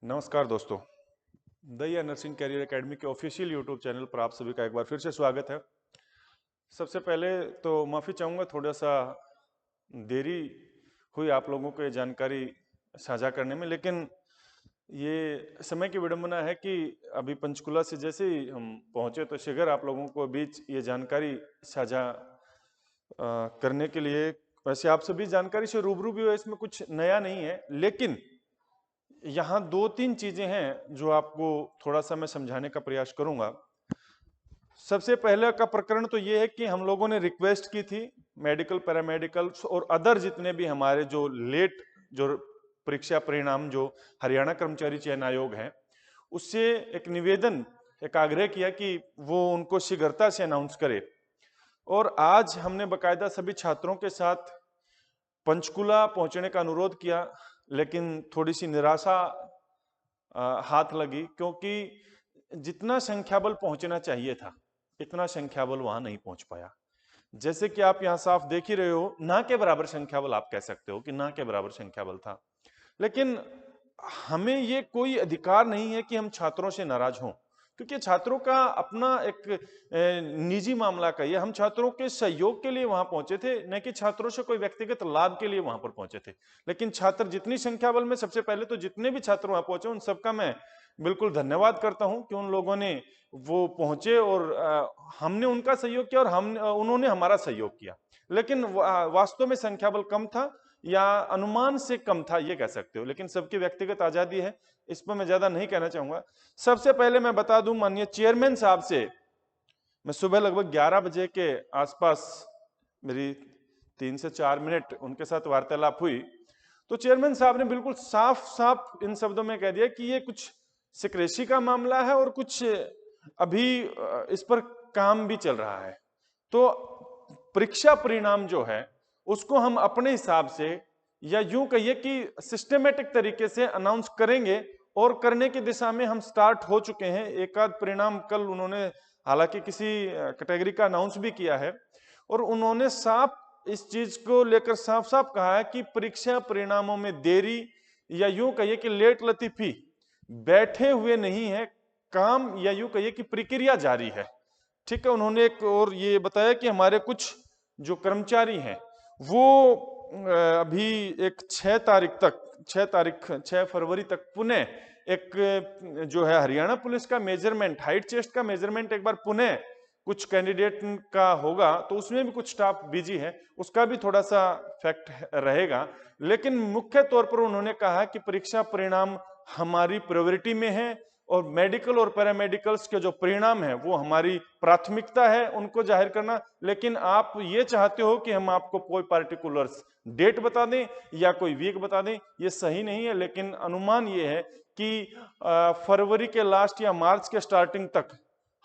नमस्कार दोस्तों। दैया नर्सिंग कैरियर एकेडमी के ऑफिशियल यूट्यूब चैनल पर आप सभी का एक बार फिर से स्वागत है। सबसे पहले तो माफ़ी चाहूँगा, थोड़ा सा देरी हुई आप लोगों को ये जानकारी साझा करने में, लेकिन ये समय की विडंबना है कि अभी पंचकुला से जैसे ही हम पहुँचे तो शीघ्र आप लोगों को बीच ये जानकारी साझा करने के लिए। वैसे आप सभी जानकारी से रूबरू भी हो, इसमें कुछ नया नहीं है, लेकिन यहाँ दो तीन चीजें हैं जो आपको थोड़ा सा मैं समझाने का प्रयास करूंगा। सबसे पहले का प्रकरण तो ये है कि हम लोगों ने रिक्वेस्ट की थी मेडिकल, पैरामेडिकल और अदर जितने भी हमारे जो लेट जो परीक्षा परिणाम जो हरियाणा कर्मचारी चयन आयोग है उससे एक निवेदन, एक आग्रह किया कि वो उनको शीघ्रता से अनाउंस करे। और आज हमने बकायदा सभी छात्रों के साथ पंचकुला पहुंचने का अनुरोध किया, लेकिन थोड़ी सी निराशा हाथ लगी, क्योंकि जितना संख्या बल पहुंचना चाहिए था इतना संख्या बल वहां नहीं पहुंच पाया। जैसे कि आप यहां साफ देख ही रहे हो, ना के बराबर संख्या बल, आप कह सकते हो कि ना के बराबर संख्या बल था। लेकिन हमें ये कोई अधिकार नहीं है कि हम छात्रों से नाराज हों, क्योंकि छात्रों का अपना एक निजी मामला का ये, हम छात्रों के सहयोग के लिए वहां पहुंचे थे, न कि छात्रों से कोई व्यक्तिगत लाभ के लिए वहां पर पहुंचे थे। लेकिन छात्र जितनी संख्या बल में, सबसे पहले तो जितने भी छात्र वहां पहुंचे उन सबका मैं बिल्कुल धन्यवाद करता हूं कि उन लोगों ने वो पहुंचे और हमने उनका सहयोग किया और उन्होंने हमारा सहयोग किया। लेकिन वास्तव में संख्या बल कम था या अनुमान से कम था, ये कह सकते हो, लेकिन सबकी व्यक्तिगत आजादी है, इस पर मैं ज्यादा नहीं कहना चाहूंगा। सबसे पहले मैं बता दूं, माननीय चेयरमैन साहब से मैं सुबह लगभग 11 बजे के आसपास मेरी 3 से 4 मिनट उनके साथ वार्तालाप हुई, तो चेयरमैन साहब ने बिल्कुल साफ साफ इन शब्दों में कह दिया कि ये कुछ सिक्रेसी का मामला है और कुछ अभी इस पर काम भी चल रहा है। तो परीक्षा परिणाम जो है उसको हम अपने हिसाब से, या यूं कहिए कि सिस्टमेटिक तरीके से अनाउंस करेंगे, और करने की दिशा में हम स्टार्ट हो चुके हैं। एक आध परिणाम कल उन्होंने हालांकि किसी कैटेगरी का अनाउंस भी किया है, और उन्होंने साफ इस चीज को लेकर साफ साफ कहा है कि परीक्षा परिणामों में देरी, या यूं कहिए कि लेट लतीफी बैठे हुए नहीं है, काम या यूं कहिए कि प्रक्रिया जारी है। ठीक है, उन्होंने एक और ये बताया कि हमारे कुछ जो कर्मचारी हैं वो अभी एक 6 फरवरी तक पुनः एक जो है हरियाणा पुलिस का मेजरमेंट, हाइट चेस्ट का मेजरमेंट एक बार पुनः कुछ कैंडिडेट का होगा, तो उसमें भी कुछ स्टाफ बिजी है, उसका भी थोड़ा सा फैक्ट रहेगा। लेकिन मुख्य तौर पर उन्होंने कहा कि परीक्षा परिणाम हमारी प्रायोरिटी में है, और मेडिकल और पैरामेडिकल्स के जो परिणाम है वो हमारी प्राथमिकता है उनको जाहिर करना। लेकिन आप ये चाहते हो कि हम आपको कोई पार्टिकुलर डेट बता दें या कोई वीक बता दें, ये सही नहीं है। लेकिन अनुमान ये है कि फरवरी के लास्ट या मार्च के स्टार्टिंग तक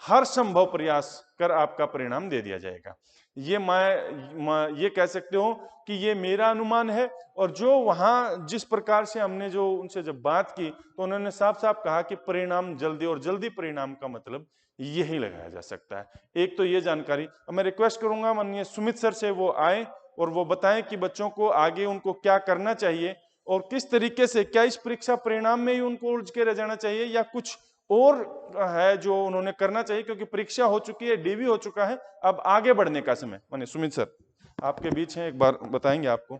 हर संभव प्रयास कर आपका परिणाम दे दिया जाएगा। ये मैं ये कह सकते हो कि ये मेरा अनुमान है। और जो वहां जिस प्रकार से हमने जो उनसे जब बात की, तो उन्होंने साफ साफ कहा कि परिणाम जल्दी, और जल्दी परिणाम का मतलब यही लगाया जा सकता है। एक तो ये जानकारी मैं रिक्वेस्ट करूंगा माननीय सुमित सर से, वो आए और वो बताएं कि बच्चों को आगे उनको क्या करना चाहिए, और किस तरीके से, क्या इस परीक्षा परिणाम में ही उनको उलझ के रह जाना चाहिए या कुछ और है जो उन्होंने करना चाहिए, क्योंकि परीक्षा हो चुकी है, डीवी हो चुका है, अब आगे बढ़ने का समय। माने सुमित सर आपके बीच हैं, एक बार बताएंगे आपको।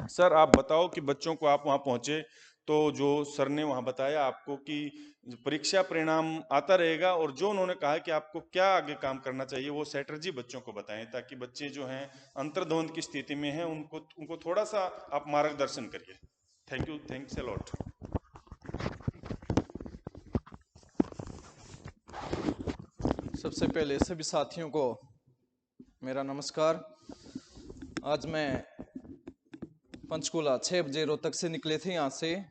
सर आप बताओ कि बच्चों को, आप वहां पहुंचे तो जो सर ने वहां बताया आपको कि परीक्षा परिणाम आता रहेगा, और जो उन्होंने कहा कि आपको क्या आगे काम करना चाहिए वो स्ट्रेटजी बच्चों को बताएं, ताकि बच्चे जो हैं अंतर्द्वंद की स्थिति में हैं उनको थोड़ा सा आप मार्गदर्शन करिए। Thank you, thanks a lot. सबसे पहले सभी साथियों को मेरा नमस्कार। आज मैं पंचकुला 6 बजे रोहतक से निकले थे, यहाँ से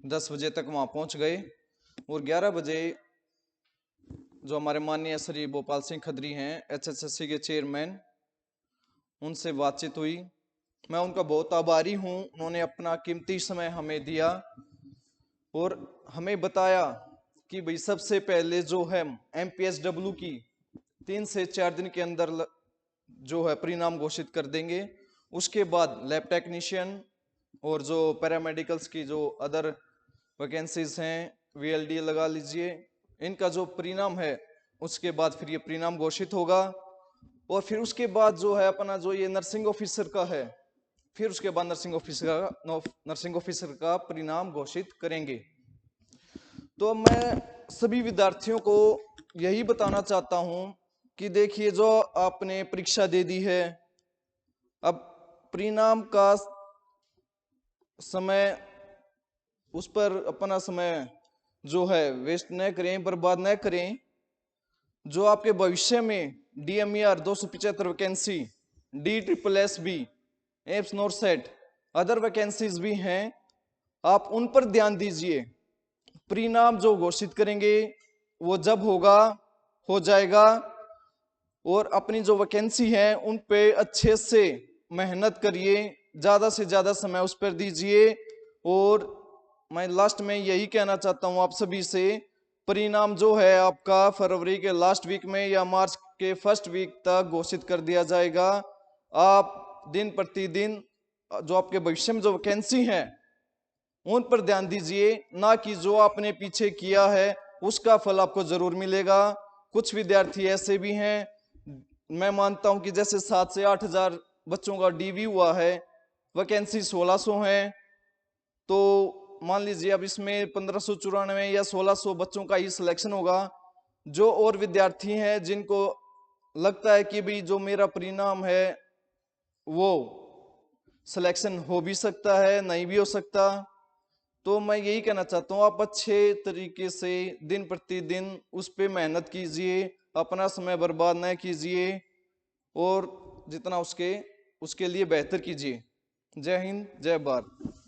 10 बजे तक वहाँ पहुँच गए, और 11 बजे जो हमारे माननीय श्री भोपाल सिंह खत्री हैं, एचएसएससी के चेयरमैन, उनसे बातचीत हुई। मैं उनका बहुत आभारी हूँ, उन्होंने अपना कीमती समय हमें दिया और हमें बताया कि भाई सबसे पहले जो है एमपीएसडब्ल्यू की 3 से 4 दिन के अंदर जो है परिणाम घोषित कर देंगे। उसके बाद लैब टेक्नीशियन और जो पैरामेडिकल्स की जो अदर वैकेंसीज हैं, VLD लगा लीजिए। इनका जो परिणाम है उसके बाद फिर ये परिणाम घोषित होगा, और फिर उसके बाद जो है अपना जो ये नर्सिंग ऑफिसर का है, फिर उसके बाद नर्सिंग ऑफिसर का परिणाम घोषित करेंगे। तो मैं सभी विद्यार्थियों को यही बताना चाहता हूं कि देखिए, जो आपने परीक्षा दे दी है, अब परिणाम का समय, उस पर अपना समय जो है वेस्ट न करें, बर्बाद न करें। जो आपके भविष्य में DMER 275 vacancy, DSSB, apps NORCET, other vacancies भी हैं, आप उन पर ध्यान दीजिए। परिणाम जो घोषित करेंगे वो जब होगा हो जाएगा, और अपनी जो वैकेंसी है उन पे अच्छे से मेहनत करिए, ज़्यादा से ज़्यादा समय उस पर दीजिए। और मैं लास्ट में यही कहना चाहता हूँ आप सभी से, परिणाम जो है आपका फरवरी के लास्ट वीक में या मार्च के फर्स्ट वीक तक घोषित कर दिया जाएगा। आप दिन प्रतिदिन जो आपके भविष्य में जो वैकेंसी है उन पर ध्यान दीजिए, ना कि जो आपने पीछे किया है उसका फल आपको जरूर मिलेगा। कुछ विद्यार्थी ऐसे भी हैं, मैं मानता हूं कि जैसे 7 से 8 हजार बच्चों का DV हुआ है, वैकेंसी 1600 है, तो मान लीजिए अब इसमें 1594 या 1600 बच्चों का ही सिलेक्शन होगा। जो और विद्यार्थी हैं जिनको लगता है कि भाई जो मेरा परिणाम है वो सिलेक्शन हो भी सकता है, नहीं भी हो सकता, तो मैं यही कहना चाहता हूँ आप अच्छे तरीके से दिन प्रतिदिन उस पर मेहनत कीजिए, अपना समय बर्बाद न कीजिए, और जितना उसके लिए बेहतर कीजिए। जय हिंद, जय भारत।